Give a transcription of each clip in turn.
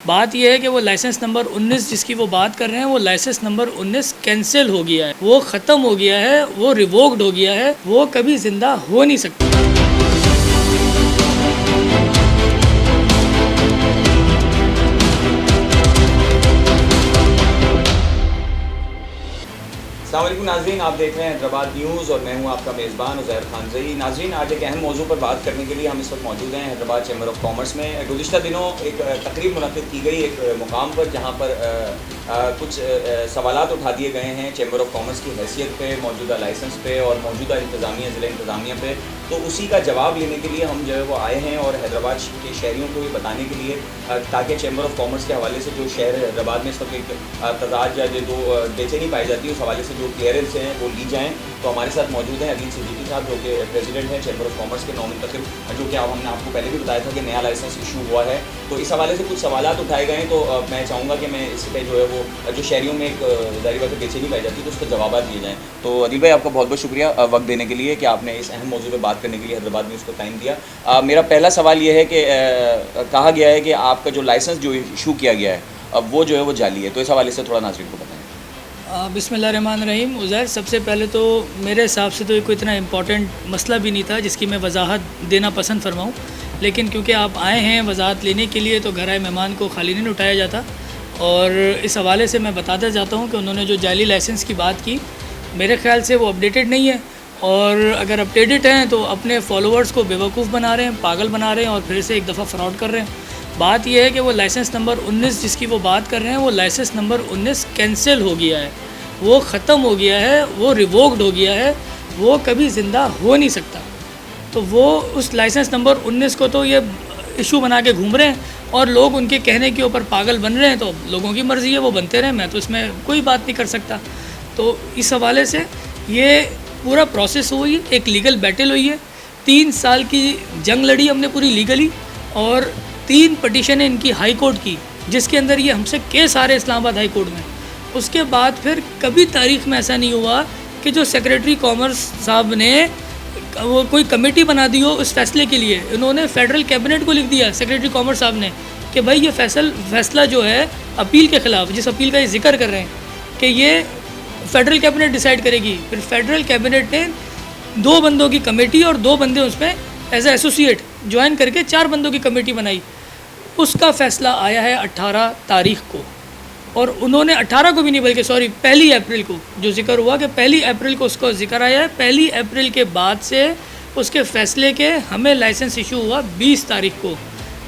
बात यह है कि वो लाइसेंस नंबर 19 जिसकी वो बात कर रहे हैं, वो लाइसेंस नंबर 19 कैंसिल हो गया है, वो ख़त्म हो गया है, वो रिवोक्ड हो गया है, वो कभी ज़िंदा हो नहीं सकता। अस्सलाम वालेकुम नाज़रीन, आप देख रहे हैं हैदराबाद न्यूज़ और मैं हूं आपका मेज़बान उज़ैर खानज़ई। नाज़रीन, आज एक अहम मौजू पर बात करने के लिए हम इस वक्त मौजूद हैं हैदराबाद चैम्बर ऑफ कॉमर्स में। गुज़िश्ता दिनों एक तकरीब मुनक़्क़िद की गई एक मुकाम पर, जहां पर कुछ सवालात उठा दिए गए हैं चैम्बर ऑफ कॉमर्स की हैसियत पे, मौजूदा लाइसेंस पे और मौजूदा इंतज़ामिया ज़िला इंतज़ामिया पे। तो उसी का जवाब लेने के लिए हम जो है वो आए हैं और हैदराबाद के शहरियों को ये बताने के लिए, ताकि चैम्बर ऑफ कॉमर्स के हवाले से जो शहर हैदराबाद में इस वक्त एक तजाज या जो बेचैनी पाई जाती है, उस हवाले से जो क्लियरेंस हैं वो ली जाएँ। तो हमारे साथ मौजूद हैं अदील सिद्दीकी साहब, जो कि प्रेसिडेंट हैं चैम्बर ऑफ कॉमर्स के नौमुंतखब, जो कि अब हमने आपको पहले भी बताया था कि नया लाइसेंस इशू हुआ है। तो इस हवाले से कुछ सवालात उठाए गए हैं, तो मैं चाहूँगा कि मैं इस पर जो है वो जो शहरियों में एक ज़ाहिर बात है बेचैनी पाई जाती है, तो उसके जवाब दिए जाएँ। तो अदील भाई, आपका बहुत बहुत शुक्रिया वक्त देने के लिए, कि आपने इस अहम मौजू पर बात करने के लिए हैदराबाद न्यूज़ को टाइम दिया। मेरा पहला सवाल ये है कि कहा गया है कि आपका जो लाइसेंस जो इशू किया गया है, अब वो जो है वो जाली है, तो इस हवाले से थोड़ा नाज़रीन को बताएं। बिस्मिल्लाहिर्रहमानिर्रहीम। उज़ैर, सबसे पहले तो मेरे हिसाब से तो ये कोई इतना इम्पोर्टेंट मसला भी नहीं था जिसकी मैं वजाहत देना पसंद फरमाऊँ, लेकिन क्योंकि आप आए हैं वजाहत लेने के लिए, तो घर आए मेहमान को खाली नहीं उठाया जाता। और इस हवाले से मैं बताता जाता हूँ कि उन्होंने जो जाली लाइसेंस की बात की, मेरे ख़्याल से वो अपडेटेड नहीं है, और अगर अपडेटेड हैं तो अपने फॉलोअर्स को बेवकूफ़ बना रहे हैं, पागल बना रहे हैं और फिर से एक दफ़ा फ्रॉड कर रहे हैं। बात यह है कि वो लाइसेंस नंबर 19 जिसकी वो बात कर रहे हैं, वो लाइसेंस नंबर 19 कैंसिल हो गया है, वो ख़त्म हो गया है, वो रिवोक्ड हो गया है, वो कभी ज़िंदा हो नहीं सकता। तो वो उस लाइसेंस नंबर 19 को तो ये इशू बना के घूम रहे हैं, और लोग उनके कहने के ऊपर पागल बन रहे हैं। तो लोगों की मर्ज़ी है, वो बनते रहें, मैं तो इसमें कोई बात नहीं कर सकता। तो इस हवाले से ये पूरा प्रोसेस हुई है, एक लीगल बैटल हुई है, 3 साल की जंग लड़ी हमने पूरी लीगली, और 3 पटिशन इनकी हाई कोर्ट की, जिसके अंदर ये हमसे केस आ रहे इस्लामाबाद हाई कोर्ट में। उसके बाद फिर कभी तारीख़ में ऐसा नहीं हुआ कि जो सेक्रेटरी कॉमर्स साहब ने वो कोई कमेटी बना दी हो उस फैसले के लिए। उन्होंने फेडरल कैबिनेट को लिख दिया, सेक्रेटरी कॉमर्स साहब ने, कि भाई ये फैसला जो है अपील के ख़िलाफ़, जिस अपील का ये जिक्र कर रहे हैं, कि ये फेडरल कैबिनेट डिसाइड करेगी। फिर फेडरल कैबिनेट ने 2 बंदों की कमेटी और 2 बंदे उसमें एज ए एसोसिएट ज्वाइन करके 4 बंदों की कमेटी बनाई। उसका फ़ैसला आया है 18 तारीख़ को, और उन्होंने 18 को भी नहीं, बल्कि सॉरी 1 अप्रैल को जो जिक्र हुआ कि 1 अप्रैल को उसको जिक्र आया है। 1 अप्रैल के बाद से उसके फ़ैसले के हमें लाइसेंस इशू हुआ 20 तारीख़ को,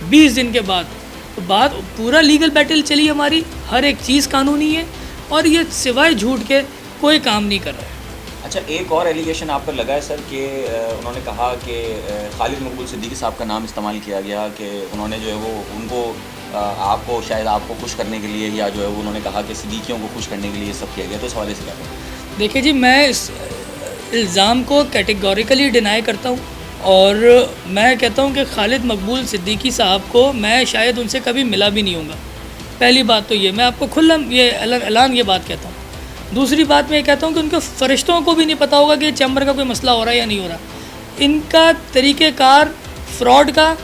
20 दिन के बाद। तो बात पूरा लीगल बैटल चली हमारी, हर एक चीज़ कानूनी है, और ये सिवाय झूठ के कोई काम नहीं कर रहा है। अच्छा, एक और एलिगेशन आप पर लगा है सर, कि उन्होंने कहा कि खालिद मकबूल सिद्दीकी साहब का नाम इस्तेमाल किया गया, कि उन्होंने जो है वो उनको आपको शायद आपको खुश करने के लिए, या जो है वो उन्होंने कहा कि सिद्दीकियों को खुश करने के लिए सब किया गया। तो इस हवाले से क्या करें? देखिए जी, मैं इस इल्ज़ाम को कैटेगोरिकली डिनाई करता हूँ, और मैं कहता हूँ कि खालिद मकबूल सिद्दीकी साहब को मैं शायद उनसे कभी मिला भी नहीं हूँगा। पहली बात तो ये मैं आपको खुल्लम ये ऐलान ये बात कहता हूँ। दूसरी बात मैं ये कहता हूँ कि उनके फ़रिश्तों को भी नहीं पता होगा कि चैम्बर का कोई मसला हो रहा है या नहीं हो रहा। इनका तरीक़ेकार फ्रॉड का,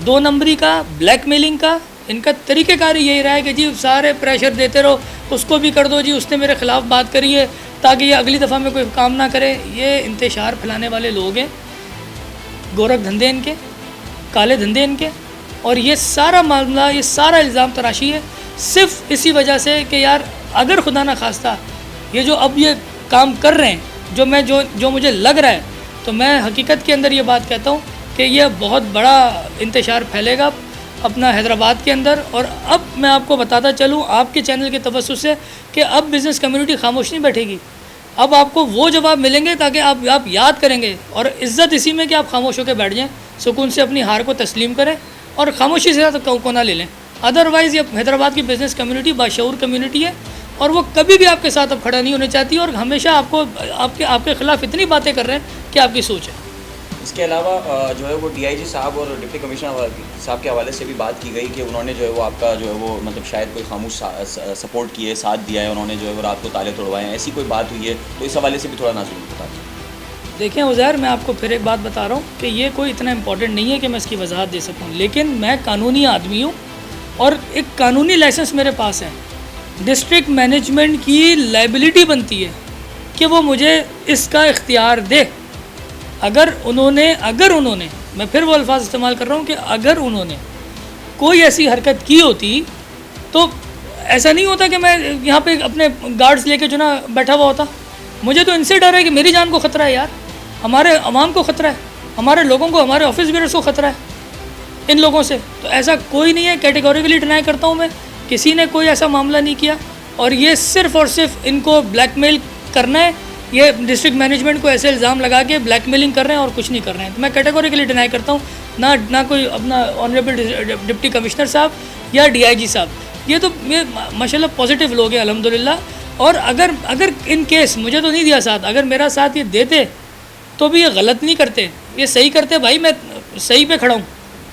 2 नंबरी का, ब्लैकमेलिंग का, इनका तरीक़ेकार यही रहा है कि जी सारे प्रेशर देते रहो, उसको भी कर दो जी, उसने मेरे ख़िलाफ़ बात करी है ताकि ये अगली दफ़ा में कोई काम ना करे। ये इंतशार फैलाने वाले लोग हैं, गोरख धंधे इनके, काले धंधे इनके, और ये सारा मामला, ये सारा इल्ज़ाम तराशी है सिर्फ़ इसी वजह से कि यार अगर खुदा ना खास्ता ये जो अब ये काम कर रहे हैं, जो मुझे लग रहा है, तो मैं हकीकत के अंदर ये बात कहता हूँ कि ये बहुत बड़ा इंतशार फैलेगा अपना हैदराबाद के अंदर। और अब मैं आपको बताता चलूँ आपके चैनल के तवज्जुह से कि अब बिज़नेस कम्युनिटी खामोश नहीं बैठेगी। अब आपको वो जवाब मिलेंगे ताकि आप याद करेंगे, और इज़्ज़त इसी में कि आप खामोश होकर बैठ जाएँ, सुकून से अपनी हार को तस्लीम करें और खामोशी से को ना ले लें। अदरवाइज़ ये हैदराबाद की बिज़नेस कम्युनिटी बाशऊर कम्युनिटी है, और वो कभी भी आपके साथ अब खड़ा नहीं होने चाहती, और हमेशा आपके ख़िलाफ़ इतनी बातें कर रहे हैं कि आपकी सोच है। इसके अलावा जो है वो DIG साहब और डिप्टी कमिश्नर साहब के हवाले से भी बात की गई कि उन्होंने जो है वो आपका जो है वो मतलब शायद कोई खामोश सपोर्ट किए, साथ दिया है, उन्होंने जो है वो रात को ताले तोड़वाए हैं, ऐसी कोई बात हुई है? तो इस हवाले से भी थोड़ा नाज़रीन बता दें। देखें उज़ैर, मैं आपको फिर एक बात बता रहा हूँ कि ये कोई इतना इंपॉर्टेंट नहीं है कि मैं इसकी वजाहत दे सकूँ, लेकिन मैं कानूनी आदमी हूँ, और एक कानूनी लाइसेंस मेरे पास है, डिस्ट्रिक्ट मैनेजमेंट की लाइबिलिटी बनती है कि वो मुझे इसका इख्तियार दे। अगर उन्होंने मैं फिर वो अल्फाज इस्तेमाल कर रहा हूँ कि अगर उन्होंने कोई ऐसी हरकत की होती तो ऐसा नहीं होता कि मैं यहाँ पे अपने गार्ड्स लेके जो ना बैठा हुआ होता। मुझे तो इनसे डर है कि मेरी जान को ख़तरा है यार, हमारे अवाम को ख़तरा है, हमारे लोगों को, हमारे ऑफिस बेयर्स को ख़तरा है इन लोगों से। तो ऐसा कोई नहीं है, कैटेगोरिकली डिनाई करता हूँ मैं, किसी ने कोई ऐसा मामला नहीं किया। और ये सिर्फ़ और सिर्फ इनको ब्लैकमेल करना है, ये डिस्ट्रिक्ट मैनेजमेंट को ऐसे इल्ज़ाम लगा के ब्लैकमेलिंग कर रहे हैं और कुछ नहीं कर रहे हैं। तो मैं कैटेगोरिकली डिनाई करता हूँ, ना कोई अपना ऑनरेबल डिप्टी कमिश्नर साहब या DIG साहब, ये तो ये माशाल्लाह पॉजिटिव लोग हैं अल्हम्दुलिल्लाह। और अगर इन केस मुझे तो नहीं दिया साथ, अगर मेरा साथ ये देते तो भी ये गलत नहीं करते, ये सही करते। भाई मैं सही पे खड़ा हूँ,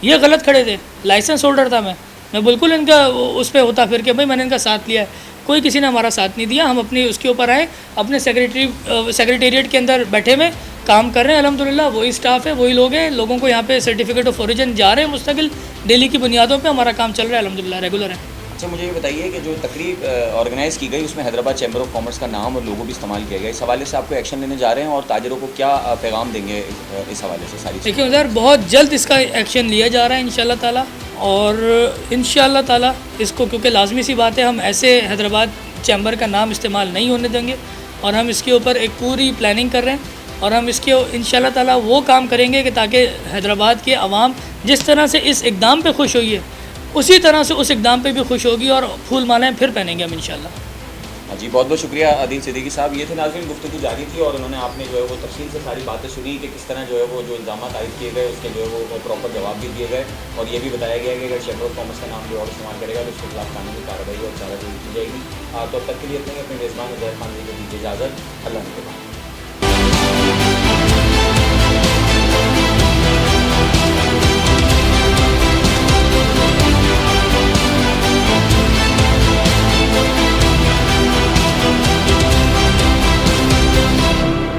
ये गलत खड़े थे, लाइसेंस होल्डर था मैं बिल्कुल इनका उस पर होता फिर के भाई मैंने इनका साथ लिया है। कोई किसी ने हमारा साथ नहीं दिया, हम अपनी उसके ऊपर आए, अपने सेक्रेटेरिएट के अंदर बैठे में काम कर रहे हैं अल्हम्दुलिल्लाह। वही स्टाफ है, वही लोग हैं, लोगों को यहाँ पे सर्टिफिकेट ऑफ ओरिजिन जा रहे हैं मुस्तकिल, डेली की बुनियादों पे हमारा काम चल रहा है अल्हम्दुलिल्लाह, रेगुलर है। अच्छा, मुझे ये बताइए कि जो तकरीब ऑर्गेनाइज़ की गई उसमें हैदराबाद चैम्बर ऑफ कॉमर्स का नाम और लोगो भी इस्तेमाल किया गया, इस हवाले से आपको एक्शन लेने जा रहे हैं और ताजरों को क्या पैगाम देंगे इस हवाले से सारी? देखिए उधर बहुत जल्द इसका एक्शन लिया जा रहा है इंशाल्लाह ताला, और इंशाल्लाह ताला इसको, क्योंकि लाजमी सी बात है हम ऐसे हैदराबाद चैम्बर का नाम इस्तेमाल नहीं होने देंगे और हम इसके ऊपर एक पूरी प्लानिंग कर रहे हैं और हम इसके इंशाल्लाह ताला वो काम करेंगे कि ताकि हैदराबाद के अवाम जिस तरह से इस इक़दाम पे खुश हुई है उसी तरह से उस इक़दाम पे भी खुश होगी और फूल मालाएँ फिर पहनेंगे हम इंशाल्लाह। हाँ जी, बहुत बहुत शुक्रिया आदिल सिद्दीकी साहब। ये थे नाज़रीन गुफ्तगू जारी थी और उन्होंने आपने जो है वो तफसील से सारी बातें सुनी कि किस तरह जो है वो जो इल्ज़ाम आयद किए गए उसके जो है वो प्रॉपर जवाब भी दिए गए और ये भी बताया गया कि अगर चैम्बर ऑफ कॉमर्स का नाम जो और इस्तेमाल करेगा तो उसके खिलाफ कानूनी कार्रवाई और चाराजोई की जाएगी। तो अब तक के लिए अपने मेज़बान उज़ैर खान जी को दीजिए इजाज़त। अल्लाह हाफ़िज़।